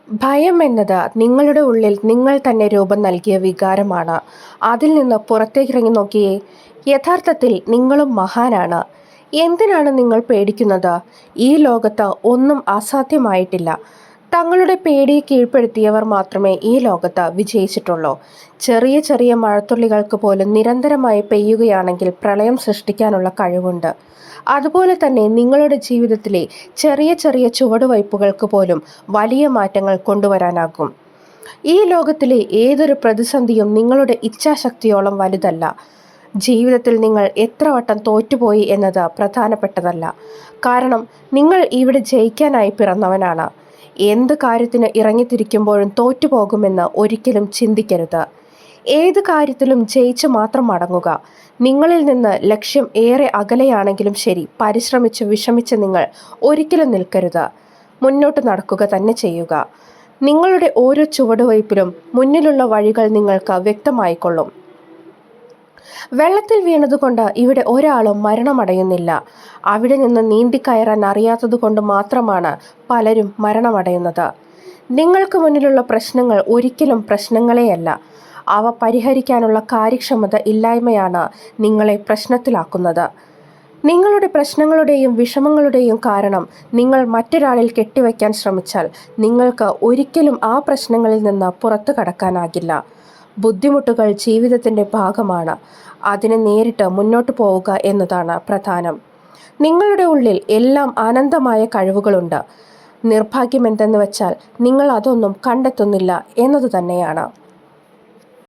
ഭയം എന്നത് നിങ്ങളുടെ ഉള്ളിൽ നിങ്ങൾ തന്നെ രൂപം നൽകിയ വികാരമാണ്. അതിൽ നിന്ന് പുറത്തേക്കിറങ്ങി നോക്കിയേ. യഥാർത്ഥത്തിൽ നിങ്ങളും മഹാനാണ്. എന്തിനാണ് നിങ്ങൾ പേടിക്കുന്നത്? ഈ ലോകത്ത് ഒന്നും അസാധ്യമായിട്ടില്ല. തങ്ങളുടെ പേടിയെ കീഴ്പ്പെടുത്തിയവർ മാത്രമേ ഈ ലോകത്ത് വിജയിച്ചിട്ടുള്ളൂ. ചെറിയ ചെറിയ മഴത്തുള്ളികൾക്ക് പോലും നിരന്തരമായി പെയ്യുകയാണെങ്കിൽ പ്രളയം സൃഷ്ടിക്കാനുള്ള കഴിവുണ്ട്. അതുപോലെ തന്നെ നിങ്ങളുടെ ജീവിതത്തിലെ ചെറിയ ചെറിയ ചുവടുവയ്പ്പുകൾക്ക് പോലും വലിയ മാറ്റങ്ങൾ കൊണ്ടുവരാനാകും. ഈ ലോകത്തിലെ ഏതൊരു പ്രതിസന്ധിയും നിങ്ങളുടെ ഇച്ഛാശക്തിയോളം വലുതല്ല. ജീവിതത്തിൽ നിങ്ങൾ എത്ര വട്ടം തോറ്റുപോയി എന്നത് പ്രധാനപ്പെട്ടതല്ല. കാരണം നിങ്ങൾ ഇവിടെ ജയിക്കാനായി പിറന്നവനാണ്. എന്ത് കാര്യത്തിന് ഇറങ്ങിത്തിരിക്കുമ്പോഴും തോറ്റുപോകുമെന്ന് ഒരിക്കലും ചിന്തിക്കരുത്. ഏത് കാര്യത്തിലും ജയിച്ച് മാത്രം മടങ്ങുക. നിങ്ങളിൽ നിന്ന് ലക്ഷ്യം ഏറെ അകലെയാണെങ്കിലും ശരി, പരിശ്രമിച്ച് വിഷമിച്ച് നിങ്ങൾ ഒരിക്കലും നിൽക്കരുത്. മുന്നോട്ട് നടക്കുക തന്നെ ചെയ്യുക. നിങ്ങളുടെ ഓരോ ചുവടുവയ്പിലും മുന്നിലുള്ള വഴികൾ നിങ്ങൾക്ക് വ്യക്തമായിക്കൊള്ളും. വെള്ളത്തിൽ വീണതുകൊണ്ട് ഇവിടെ ഒരാളും മരണമടയുന്നില്ല. അവിടെ നിന്ന് നീന്തിക്കയറാൻ അറിയാത്തതുകൊണ്ട് മാത്രമാണ് പലരും മരണമടയുന്നത്. നിങ്ങൾക്ക് മുന്നിലുള്ള പ്രശ്നങ്ങൾ ഒരിക്കലും പ്രശ്നങ്ങളെയല്ല, അവ പരിഹരിക്കാനുള്ള കാര്യക്ഷമത ഇല്ലായ്മയാണ് നിങ്ങളെ പ്രശ്നത്തിലാക്കുന്നത്. നിങ്ങളുടെ പ്രശ്നങ്ങളുടെയും വിഷമങ്ങളുടെയും കാരണം നിങ്ങൾ മറ്റൊരാളിൽ കെട്ടിവയ്ക്കാൻ ശ്രമിച്ചാൽ നിങ്ങൾക്ക് ഒരിക്കലും ആ പ്രശ്നങ്ങളിൽ നിന്ന് പുറത്തു കടക്കാനാകില്ല. ബുദ്ധിമുട്ടുകൾ ജീവിതത്തിൻ്റെ ഭാഗമാണ്. അതിനെ നേരിട്ട് മുന്നോട്ട് പോവുക എന്നതാണ് പ്രധാനം. നിങ്ങളുടെ ഉള്ളിൽ എല്ലാം അനന്തമായ കഴിവുകളുണ്ട്. നിർഭാഗ്യം എന്തെന്ന് വെച്ചാൽ നിങ്ങൾ അതൊന്നും കണ്ടെത്തുന്നില്ല എന്നത് തന്നെയാണ്.